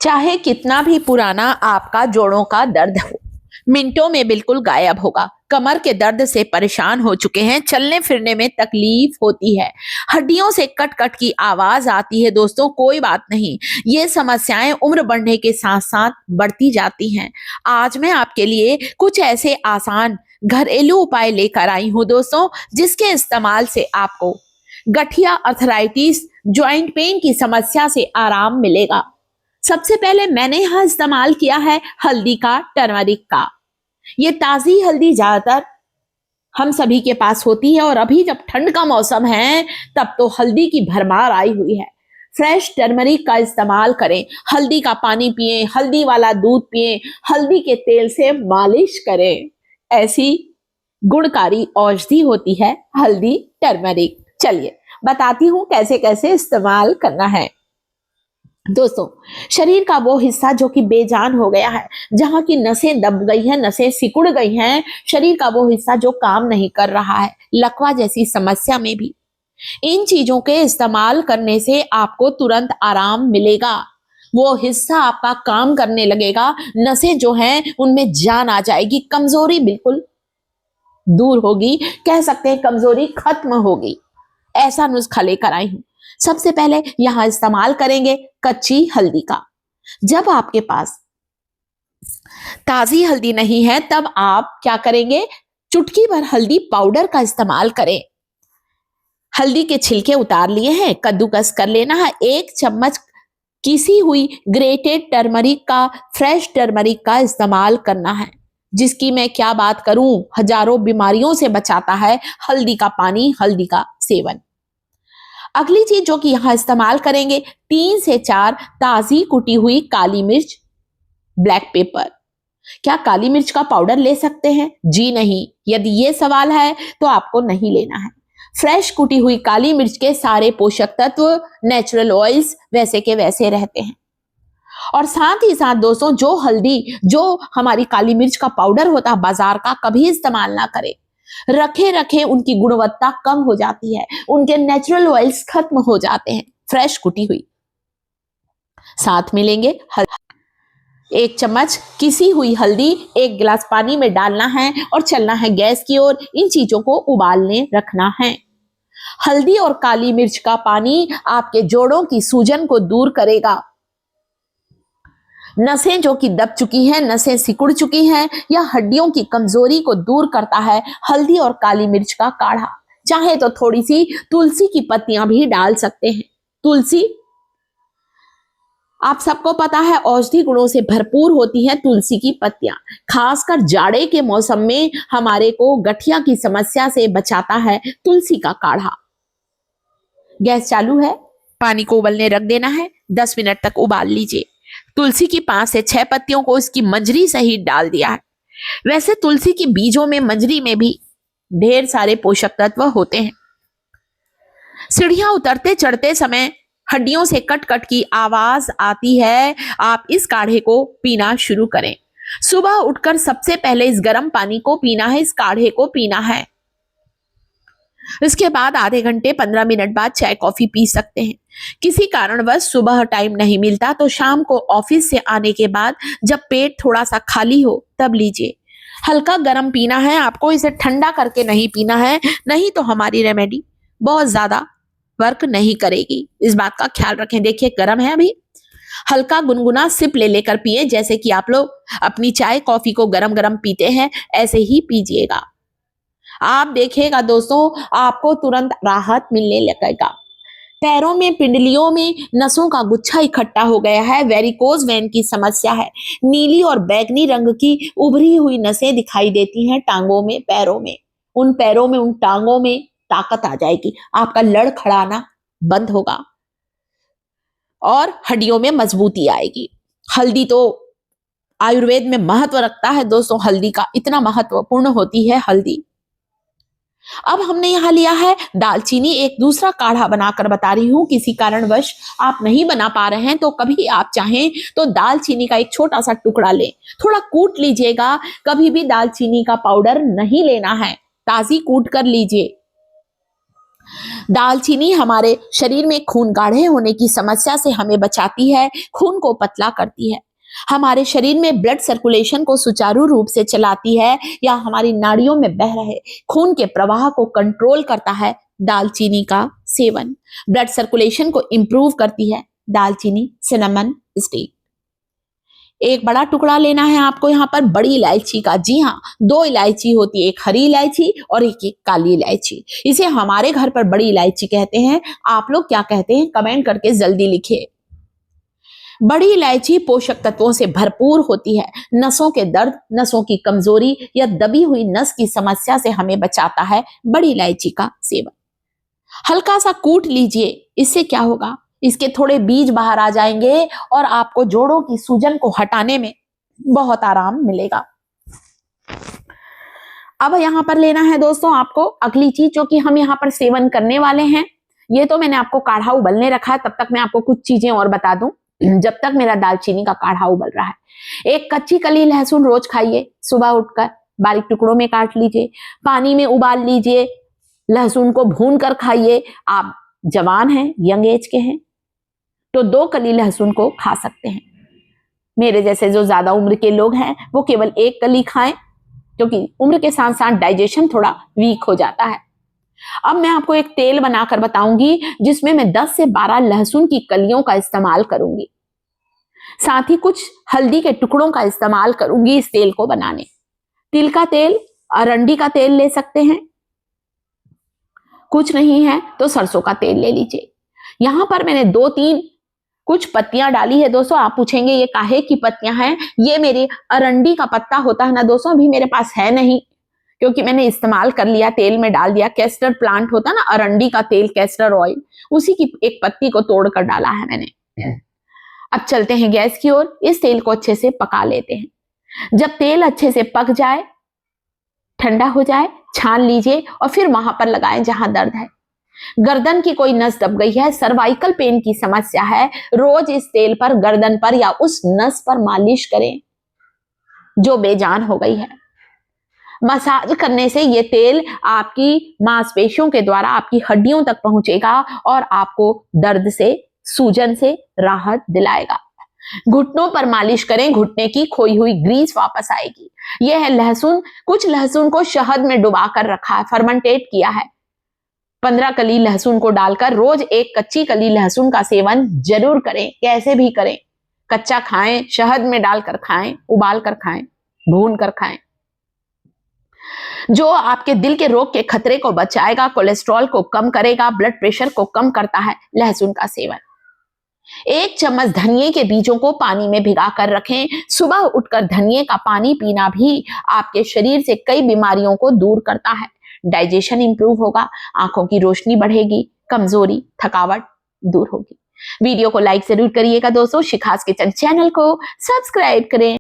चाहे कितना भी पुराना आपका जोड़ों का दर्द हो, मिनटों में बिल्कुल गायब होगा। कमर के दर्द से परेशान हो चुके हैं, चलने फिरने में तकलीफ होती है, हड्डियों से कट कट की आवाज आती है। दोस्तों कोई बात नहीं, ये समस्याएं उम्र बढ़ने के साथ साथ बढ़ती जाती हैं। आज मैं आपके लिए कुछ ऐसे आसान घरेलू उपाय लेकर आई हूँ दोस्तों, जिसके इस्तेमाल से आपको गठिया, अर्थराइटिस, ज्वाइंट पेन की समस्या से आराम मिलेगा। सबसे पहले मैंने यहाँ इस्तेमाल किया है हल्दी का, टर्मरिक का। ये ताजी हल्दी ज्यादातर हम सभी के पास होती है, और अभी जब ठंड का मौसम है तब तो हल्दी की भरमार आई हुई है। फ्रेश टर्मरिक का इस्तेमाल करें। हल्दी का पानी पिएं, हल्दी वाला दूध पिएं, हल्दी के तेल से मालिश करें। ऐसी गुणकारी औषधि होती है हल्दी, टर्मरिक। चलिए बताती हूं कैसे कैसे इस्तेमाल करना है। दोस्तों, शरीर का वो हिस्सा जो कि बेजान हो गया है, जहां की नसें दब गई हैं, नसें सिकुड़ गई हैं, शरीर का वो हिस्सा जो काम नहीं कर रहा है, लकवा जैसी समस्या में भी इन चीजों के इस्तेमाल करने से आपको तुरंत आराम मिलेगा। वो हिस्सा आपका काम करने लगेगा, नसें जो हैं उनमें जान आ जाएगी, कमजोरी बिल्कुल दूर होगी, कह सकते हैं कमजोरी खत्म होगी। ऐसा नुस्खा लेकर आई हूं। सबसे पहले यहां इस्तेमाल करेंगे कच्ची हल्दी का। जब आपके पास ताजी हल्दी नहीं है तब आप क्या करेंगे, चुटकी भर हल्दी पाउडर का इस्तेमाल करें। हल्दी के छिलके उतार लिए हैं, कद्दूकस कर लेना है। 1 चम्मच किसी हुई ग्रेटेड टर्मरिक का, फ्रेश टर्मरिक का इस्तेमाल करना है, जिसकी मैं क्या बात करूं, हजारों बीमारियों से बचाता है हल्दी का पानी, हल्दी का सेवन। अगली चीज जो कि यहां इस्तेमाल करेंगे, 3 से 4 ताजी कुटी हुई काली मिर्च, ब्लैक पेपर। क्या काली मिर्च का पाउडर ले सकते हैं? जी नहीं। यदि ये सवाल है तो आपको नहीं लेना है। फ्रेश कुटी हुई काली मिर्च के सारे पोषक तत्व, नेचुरल ऑयल्स वैसे के वैसे रहते हैं। और साथ ही साथ दोस्तों, जो हल्दी, जो हमारी काली मिर्च का पाउडर होता है बाजार का, कभी इस्तेमाल ना करें। रखे रखे उनकी गुणवत्ता कम हो जाती है, उनके नेचुरल ऑयल्स खत्म हो जाते हैं। फ्रेश कुटी हुई साथ में लेंगे 1 चम्मच किसी हुई हल्दी, 1 गिलास पानी में डालना है और चलना है गैस की ओर। इन चीजों को उबालने रखना है। हल्दी और काली मिर्च का पानी आपके जोड़ों की सूजन को दूर करेगा। नसें जो कि दब चुकी हैं, नसें सिकुड़ चुकी हैं, या हड्डियों की कमजोरी को दूर करता है हल्दी और काली मिर्च का काढ़ा। चाहे तो थोड़ी सी तुलसी की पत्तियां भी डाल सकते हैं। तुलसी आप सबको पता है औषधि गुणों से भरपूर होती है तुलसी की पत्तियां। खासकर जाड़े के मौसम में हमारे को गठिया की समस्या से बचाता है तुलसी का काढ़ा। गैस चालू है, पानी को उबलने रख देना है। 10 मिनट तक उबाल लीजिए। तुलसी की 5 से 6 पत्तियों को इसकी मंजरी सहित डाल दिया है। वैसे तुलसी की बीजों में, मंजरी में भी ढेर सारे पोषक तत्व होते हैं। सीढ़ियां उतरते चढ़ते समय हड्डियों से कट कट की आवाज आती है। आप इस काढ़े को पीना शुरू करें। सुबह उठकर सबसे पहले इस गर्म पानी को पीना है, इस काढ़े को पीना है। इसके बाद आधे घंटे 15 मिनट बाद चाय कॉफी पी सकते हैं। किसी कारणवश सुबह टाइम नहीं मिलता तो शाम को ऑफिस से आने के बाद जब पेट थोड़ा सा खाली हो तब लीजिए। हल्का गर्म पीना है आपको, इसे ठंडा करके नहीं पीना है, नहीं तो हमारी रेमेडी बहुत ज्यादा वर्क नहीं करेगी। इस बात का ख्याल रखें। देखिए गर्म है अभी, हल्का गुनगुना सिप ले लेकर पिए, जैसे कि आप लोग अपनी चाय कॉफी को गरम गरम पीते हैं, ऐसे ही पीजिएगा। आप देखिएगा दोस्तों, आपको तुरंत राहत मिलने लगेगा। पैरों में, पिंडलियों में नसों का गुच्छा इकट्ठा हो गया है, वेरिकोज वेन की समस्या है, नीली और बैगनी रंग की उभरी हुई नसें दिखाई देती हैं टांगों में, पैरों में। उन पैरों में, उन टांगों में ताकत आ जाएगी, आपका लड़खड़ाना बंद होगा और हड्डियों में मजबूती आएगी। हल्दी तो आयुर्वेद में महत्व रखता है दोस्तों, हल्दी का इतना महत्वपूर्ण होती है हल्दी। अब हमने यहां लिया है दालचीनी। एक दूसरा काढ़ा बनाकर बता रही हूं, किसी कारणवश आप नहीं बना पा रहे हैं तो कभी आप चाहें तो दालचीनी का एक छोटा सा टुकड़ा लें, थोड़ा कूट लीजिएगा। कभी भी दालचीनी का पाउडर नहीं लेना है, ताजी कूट कर लीजिए। दालचीनी हमारे शरीर में खून गाढ़े होने की समस्या से हमें बचाती है, खून को पतला करती है, हमारे शरीर में ब्लड सर्कुलेशन को सुचारू रूप से चलाती है या हमारी नाड़ियों में बह रहे खून के प्रवाह को कंट्रोल करता है दालचीनी का सेवन। ब्लड सर्कुलेशन को इंप्रूव करती है दालचीनी सिनेमन स्टिक। एक बड़ा टुकड़ा लेना है आपको यहाँ पर बड़ी इलायची का। जी हाँ, 2 इलायची होती है, एक हरी इलायची और एक काली इलायची। इसे हमारे घर पर बड़ी इलायची कहते हैं, आप लोग क्या कहते हैं कमेंट करके जल्दी लिखिए। बड़ी इलायची पोषक तत्वों से भरपूर होती है, नसों के दर्द, नसों की कमजोरी या दबी हुई नस की समस्या से हमें बचाता है बड़ी इलायची का सेवन। हल्का सा कूट लीजिए, इससे क्या होगा, इसके थोड़े बीज बाहर आ जाएंगे और आपको जोड़ों की सूजन को हटाने में बहुत आराम मिलेगा। अब यहाँ पर लेना है दोस्तों आपको अगली चीज जो कि हम यहाँ पर सेवन करने वाले हैं। ये तो मैंने आपको काढ़ा उबलने रखा है, तब तक मैं आपको कुछ चीजें और बता दूं जब तक मेरा दालचीनी का काढ़ा उबल रहा है। एक कच्ची कली लहसुन रोज खाइए, सुबह उठकर बारीक टुकड़ों में काट लीजिए, पानी में उबाल लीजिए, लहसुन को भून कर खाइए। आप जवान हैं, यंग एज के हैं तो 2 कली लहसुन को खा सकते हैं। मेरे जैसे जो ज्यादा उम्र के लोग हैं वो केवल 1 कली खाएं, क्योंकि उम्र के साथ साथ डाइजेशन थोड़ा वीक हो जाता है। अब मैं आपको एक तेल बनाकर बताऊंगी जिसमें मैं 10 से 12 लहसुन की कलियों का इस्तेमाल करूंगी, साथ ही कुछ हल्दी के टुकड़ों का इस्तेमाल करूंगी इस तेल को बनाने। तिल का तेल, अरंडी का तेल ले सकते हैं, कुछ नहीं है तो सरसों का तेल ले लीजिए। यहां पर मैंने 2-3 कुछ पत्तियां डाली है दोस्तों। आप पूछेंगे ये काहे की पत्तियां हैं? ये मेरे अरंडी का पत्ता होता है ना दोस्तों, अभी मेरे पास है नहीं क्योंकि मैंने इस्तेमाल कर लिया, तेल में डाल दिया। कैस्टर प्लांट होता ना, अरंडी का तेल, कैस्टर ऑयल, उसी की एक पत्ती को तोड़कर डाला है मैंने। अब चलते हैं गैस की ओर, इस तेल को अच्छे से पका लेते हैं। जब तेल अच्छे से पक जाए, ठंडा हो जाए, छान लीजिए और फिर वहां पर लगाएं जहां दर्द है। गर्दन की कोई नस दब गई है, सर्वाइकल पेन की समस्या है, रोज इस तेल पर गर्दन पर या उस नस पर मालिश करें जो बेजान हो गई है। मसाज करने से ये तेल आपकी मांसपेशियों के द्वारा आपकी हड्डियों तक पहुंचेगा और आपको दर्द से, सूजन से राहत दिलाएगा। घुटनों पर मालिश करें, घुटने की खोई हुई ग्रीस वापस आएगी। यह है लहसुन। कुछ लहसुन को शहद में डुबाकर रखा है, फर्मेंटेट किया है। 15 कली लहसुन को डालकर रोज 1 कच्ची कली लहसुन का सेवन जरूर करें, कैसे भी करें। कच्चा खाएं, शहद में डालकर खाएं, उबाल कर खाएं, भून कर खाएं। जो आपके दिल के रोग के खतरे को बचाएगा, कोलेस्ट्रॉल को कम करेगा, ब्लड प्रेशर को कम करता है लहसुन का सेवन। 1 चम्मच धनिये के बीजों को पानी में भिगा कर रखें। सुबह उठकर धनिये का पानी पीना भी आपके शरीर से कई बीमारियों को दूर करता है। डाइजेशन इंप्रूव होगा, आंखों की रोशनी बढ़ेगी, कमजोरी, थकावट दूर होगी। वीडियो को लाइक जरूर करिएगा दोस्तों। शिखास किचन चैनल को सब्सक्राइब करें।